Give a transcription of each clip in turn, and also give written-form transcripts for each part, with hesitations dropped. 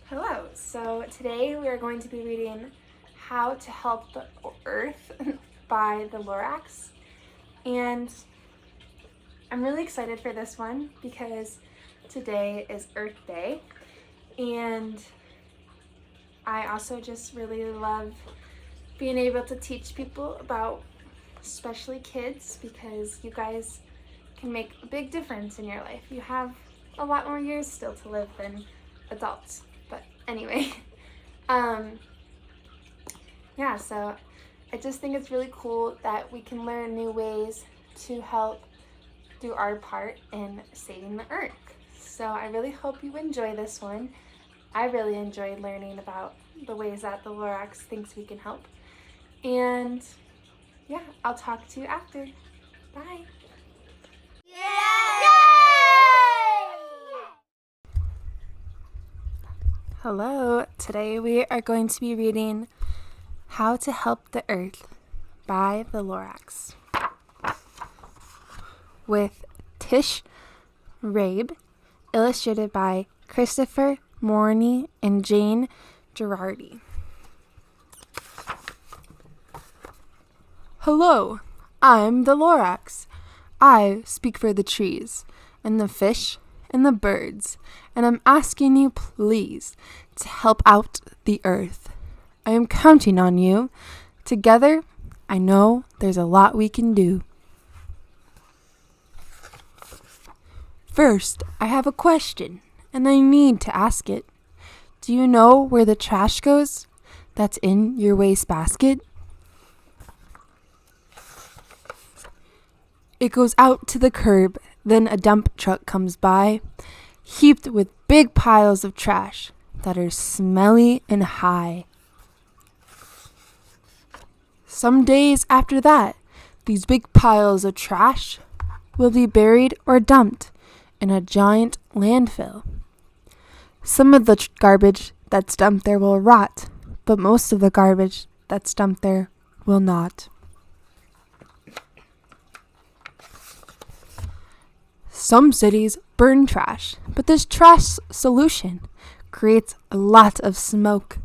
Hello, so today we are going to be reading How to Help the Earth by the Lorax. And I'm really excited for this one because today is Earth Day. And I also just really love being able to teach people about, especially kids, because you guys can make a big difference in your life. You have a lot more years still to live than adults. But anyway, so I just think it's really cool that we can learn new ways to help do our part in saving the earth. So I really hope you enjoy this one. I really enjoyed learning about the ways that the Lorax thinks we can help. And yeah, I'll talk to you after. Bye. Hello, today we are going to be reading How to Help the Earth by the Lorax with Tish Rabe, illustrated by Christopher Morney and Jane Girardi. Hello, I'm the Lorax. I speak for the trees and the fish and the birds, and I'm asking you please to help out the earth. I am counting on you. Together, I know there's a lot we can do. First, I have a question, and I need to ask it. Do you know where the trash goes that's in your waste basket? It goes out to the curb, then a dump truck comes by, heaped with big piles of trash that are smelly and high. Some days after that, these big piles of trash will be buried or dumped in a giant landfill. Some of the garbage that's dumped there will rot, but most of the garbage that's dumped there will not. Some cities burn trash, but this trash solution creates a lot of smoke,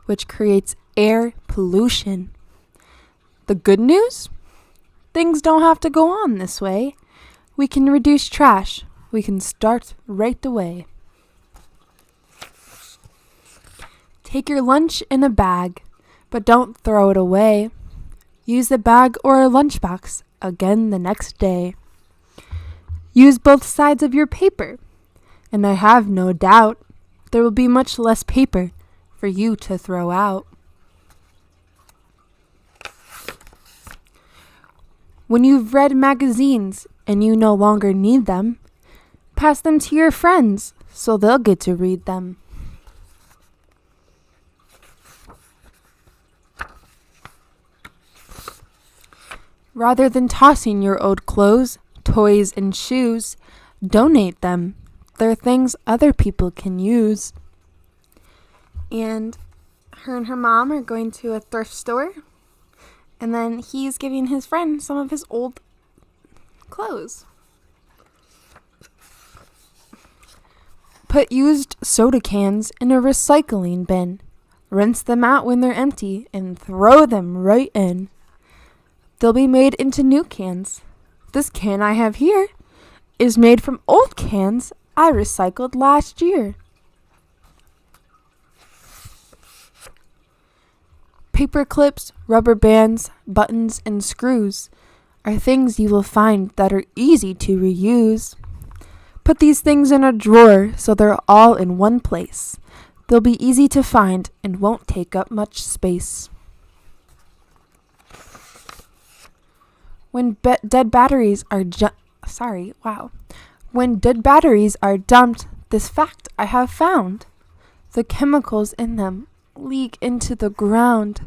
which creates air pollution. The good news? Things don't have to go on this way. We can reduce trash. We can start right away. Take your lunch in a bag, but don't throw it away. Use the bag or a lunchbox again the next day. Use both sides of your paper, and I have no doubt there will be much less paper for you to throw out. When you've read magazines and you no longer need them, pass them to your friends so they'll get to read them. Rather than tossing your old clothes, toys, and shoes, donate them. They're things other people can use. And her mom are going to a thrift store, and then he's giving his friend some of his old clothes. Put used soda cans in a recycling bin. Rinse them out when they're empty and throw them right in. They'll be made into new cans. This can I have here is made from old cans I recycled last year. Paper clips, rubber bands, buttons, and screws are things you will find that are easy to reuse. Put these things in a drawer so they're all in one place. They'll be easy to find and won't take up much space. When dead batteries are dumped, this fact I have found. The chemicals in them leak into the ground.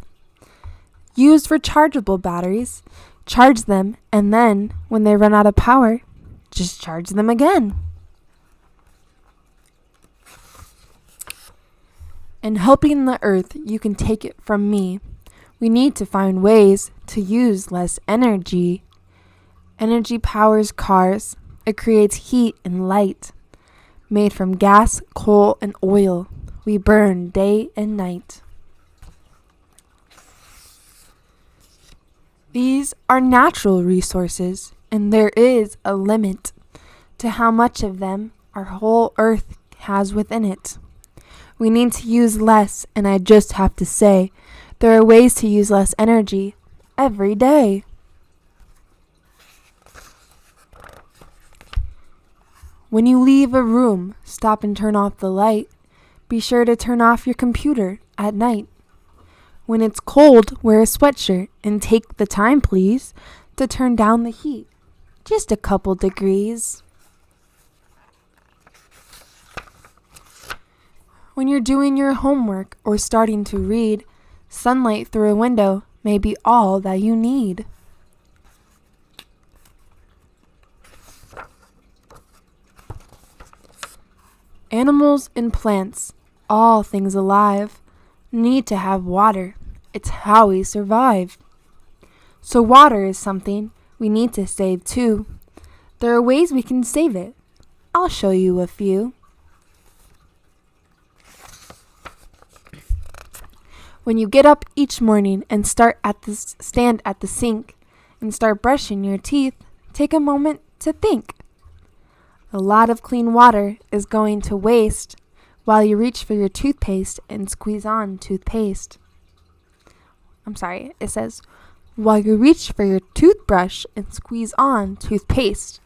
Use rechargeable batteries, charge them, and then, when they run out of power, just charge them again. In helping the earth, you can take it from me. We need to find ways to use less energy. Energy powers cars. It creates heat and light. Made from gas, coal, and oil, we burn day and night. These are natural resources, and there is a limit to how much of them our whole earth has within it. We need to use less, and I just have to say, there are ways to use less energy every day. When you leave a room, stop and turn off the light. Be sure to turn off your computer at night. When it's cold, wear a sweatshirt and take the time, please, to turn down the heat. Just a couple degrees. When you're doing your homework or starting to read, sunlight through a window may be all that you need. Animals and plants, all things alive, need to have water. It's how we survive. So water is something we need to save too. There are ways we can save it. I'll show you a few. When you get up each morning and stand at the sink and start brushing your teeth, take a moment to think. A lot of clean water is going to waste while you reach for your toothpaste and squeeze on toothpaste. It says, while you reach for your toothbrush and squeeze on toothpaste.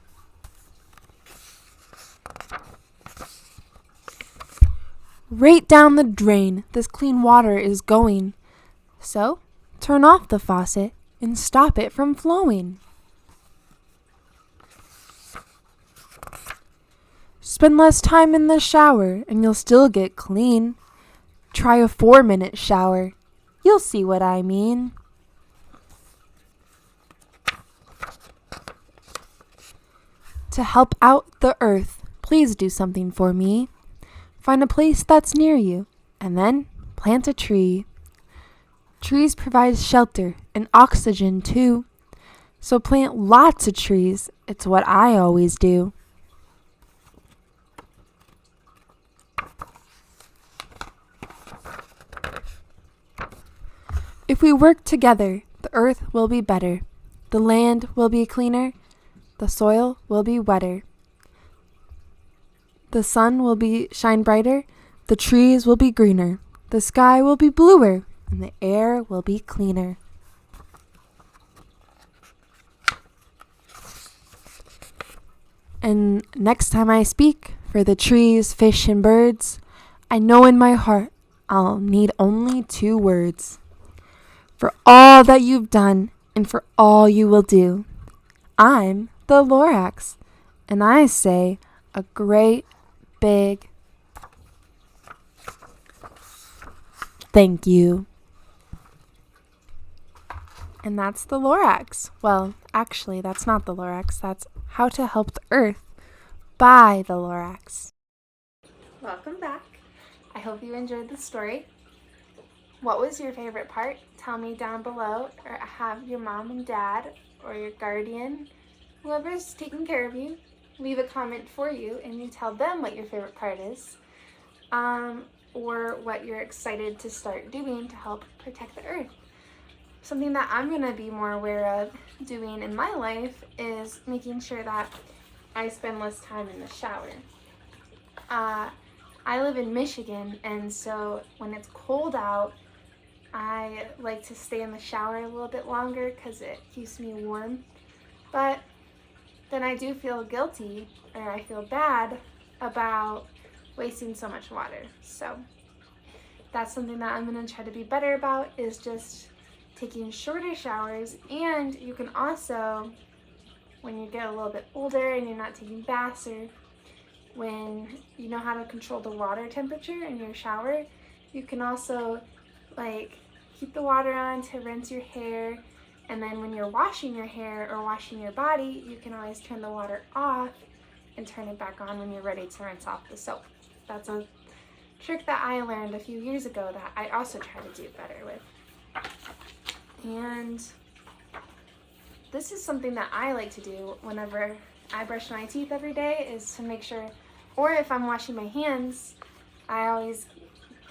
Right down the drain, this clean water is going. So, turn off the faucet and stop it from flowing. Spend less time in the shower and you'll still get clean. Try a 4-minute shower. You'll see what I mean. To help out the earth, please do something for me. Find a place that's near you and then plant a tree. Trees provide shelter and oxygen too. So plant lots of trees. It's what I always do. If we work together, the earth will be better. The land will be cleaner. The soil will be wetter. The sun will shine brighter. The trees will be greener. The sky will be bluer. And the air will be cleaner. And next time I speak for the trees, fish, and birds, I know in my heart I'll need only 2 words. For all that you've done and for all you will do. I'm the Lorax, and I say a great big thank you. And that's the Lorax. Well, actually, that's not the Lorax. That's How to Help the Earth by the Lorax. Welcome back. I hope you enjoyed the story. What was your favorite part? Tell me down below, or have your mom and dad or your guardian, whoever's taking care of you, leave a comment for you and you tell them what your favorite part is, or what you're excited to start doing to help protect the earth. Something that I'm going to be more aware of doing in my life is making sure that I spend less time in the shower. I live in Michigan, and so when it's cold out, I like to stay in the shower a little bit longer because it keeps me warm. But then I do feel guilty, or I feel bad about wasting so much water. So that's something that I'm going to try to be better about, is just taking shorter showers. And you can also, when you get a little bit older and you're not taking baths, or when you know how to control the water temperature in your shower, you can also keep the water on to rinse your hair, and then when you're washing your hair or washing your body, you can always turn the water off and turn it back on when you're ready to rinse off the soap. That's a trick that I learned a few years ago that I also try to do better with. And this is something that I like to do whenever I brush my teeth every day, is to make sure, or if I'm washing my hands, I always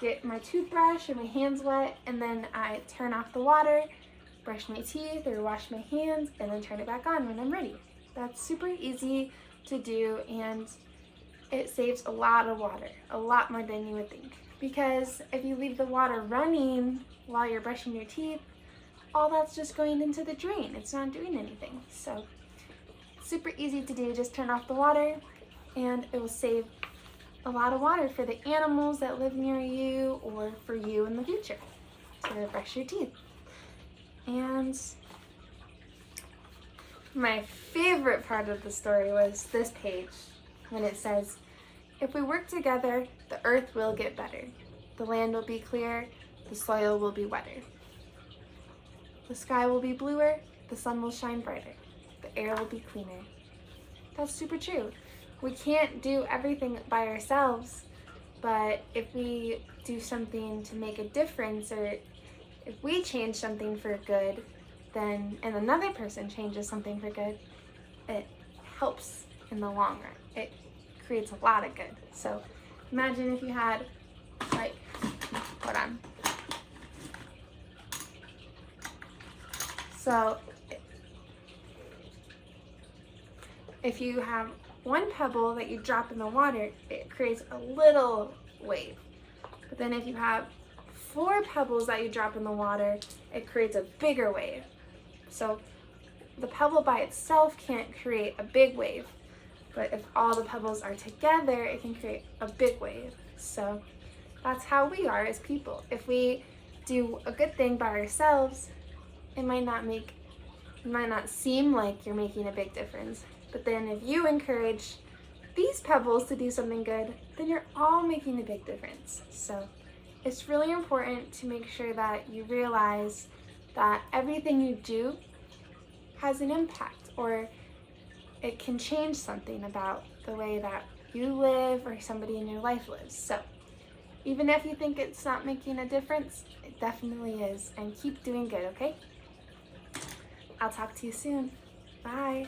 get my toothbrush and my hands wet, and then I turn off the water, brush my teeth or wash my hands, and then turn it back on when I'm ready. That's super easy to do, and it saves a lot of water, a lot more than you would think. Because if you leave the water running while you're brushing your teeth, all that's just going into the drain. It's not doing anything. So super easy to do. Just turn off the water and it will save a lot of water for the animals that live near you or for you in the future to brush your teeth. And my favorite part of the story was this page when it says, "If we work together, the earth will get better. The land will be clear, the soil will be wetter. The sky will be bluer, the sun will shine brighter. The air will be cleaner." That's super true. We can't do everything by ourselves, but if we do something to make a difference, or if we change something for good, then, and another person changes something for good, it helps in the long run. It creates a lot of good. So imagine if you had, like, hold on. So if you have one pebble that you drop in the water, it creates a little wave. But then if you have 4 pebbles that you drop in the water, it creates a bigger wave. So the pebble by itself can't create a big wave, but if all the pebbles are together, it can create a big wave. So that's how we are as people. If we do a good thing by ourselves, it might not seem like you're making a big difference. But then if you encourage these pebbles to do something good, then you're all making a big difference. So it's really important to make sure that you realize that everything you do has an impact, or it can change something about the way that you live or somebody in your life lives. So even if you think it's not making a difference, it definitely is. And keep doing good, okay? I'll talk to you soon. Bye.